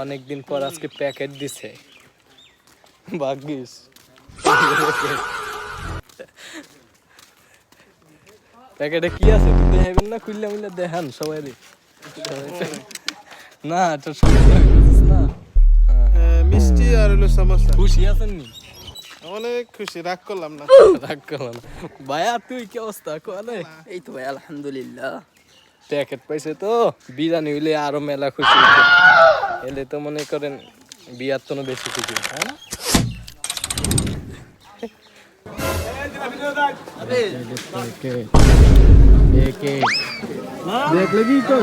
অনেকদিন পর আজকে প্যাকেট দিছে, ভাগ্যিস। প্যাকেটে কি আছে তুই দেখাইবেন না? খুললে মিলে দেখান সবাই। না না মিষ্টি আর হলো সমোসা। খুশি আছেন নি? অনেক খুশি, রাগ করলাম না। রাগ করলাম না। ভাইয়া তুই কি অবস্থা? এই তো ভাই আলহামদুলিল্লাহ। প্যাকেট পাইছে তো, বিরিয়ানি হইলে আরো মেলা খুশি। এলে তো মনে করেন বিয়ার তো বেশি খুশি, তাই না? দেখলে কি তো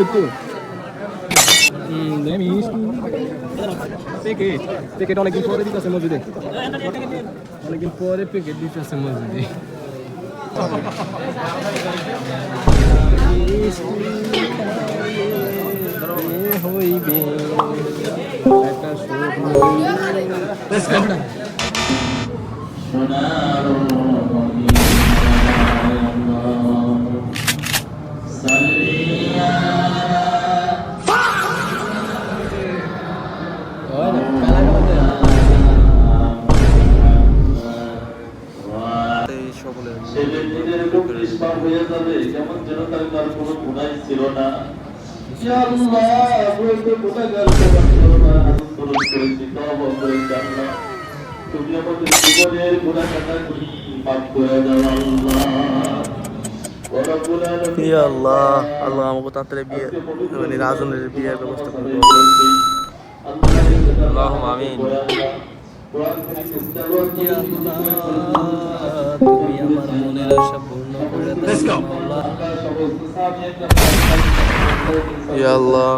প্যাকেট অনেকদিন পরে দিতেছে মসজিদে, অনেকদিন পরে প্যাকেট দিতেছে মসজিদে। হইবে একটা তুমি আমাদের জীবনের গুনাহগারী মাফ করে দাও আল্লাহ। ইয়া আল্লাহ, আল্লাহ আমাকে তাড়াতাড়ি বিয়ে মানে রাজনের বিয়ের ব্যবস্থা করে দাও। আল্লাহুম্মা আমিন। তুমি আমার মনের আশা পূর্ণ করে দাও আল্লাহ। ইয়া আল্লাহ,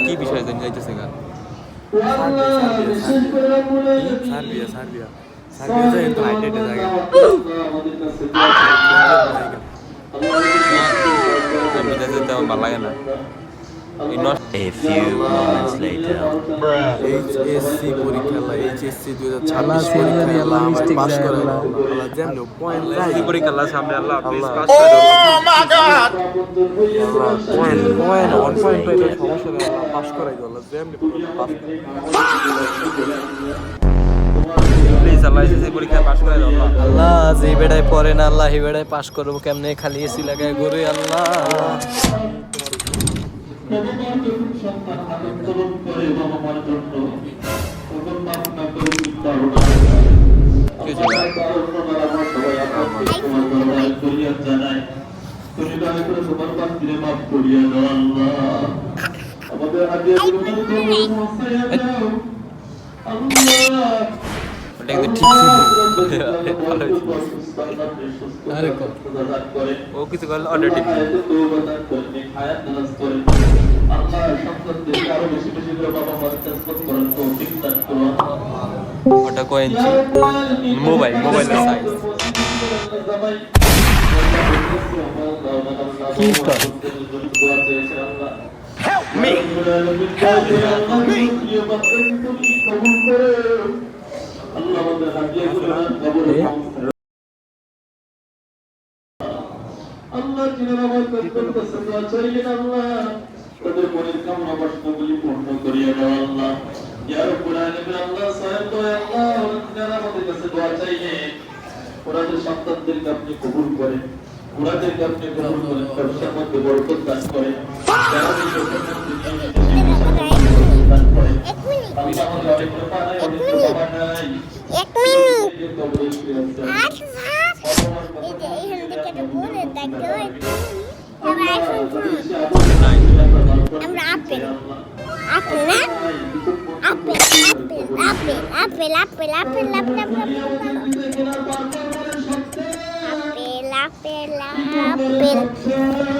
কি বিষয় জানি যাইতেছে গা? সার্বিয়া সার্বিয়া সার্বিয়া যায় তো হাইড্রেটেড জায়গা। আমি যেতে আমার ভালো লাগে না। A few moments later. HSC পরীক্ষা লা HSC 2026 পরীক্ষা লা পাস করে আল্লাহ জানো পয়েন্ট এই পরীক্ষা লা সামনে আল্লাহ প্লিজ পাস করে দাও। ও মাই গড পয়েন্ট 1 পয়েন্ট এর সমস্যা নেই আল্লাহ পাস করাই দাও আল্লাহ জানো পাস প্লিজ আল্লাহ HSC পরীক্ষা পাস করে দাও আল্লাহ। যে বেড়ায় পড়ে না আল্লাহ এই বেড়ায় পাস করব কেমনে? খালি এসি লাগায় ঘুরে আল্লাহ। ও কিছু করলে অর্ডার টিপ ওটা কয়েন মোবাইল মোবাইলের সাইজ Help me! আল্লাহ জিনারা বরকত করতেছে দোয়া চাইলেন আল্লাহ তাদের মনের কামনা বাসনাগুলি পূর্ণ করিয়া দাও আল্লাহ। ইয়া রাব্বুল আলামিন আল্লাহ সাহেব দয়া আল্লাহ জিনারা আমাদের কাছে দোয়া চাইলেন ওনাদের সন্তানদেরকে আপনি কবুল করেন, ওনাদেরকে আপনি কবুল করেন, ব্যবসার মধ্যে বরকত দান করেন, যারা এই দান করেন আল্লাহ আমাদের অনেক কৃপা নাই, অনেক কৃপা নাই। 1 মিনিট আচ্ছা এই যে এইখান থেকে তো বলে দেখতে হয় আমরা আপেল আপেল না apple apple apple apple apple apple apple apple apple apple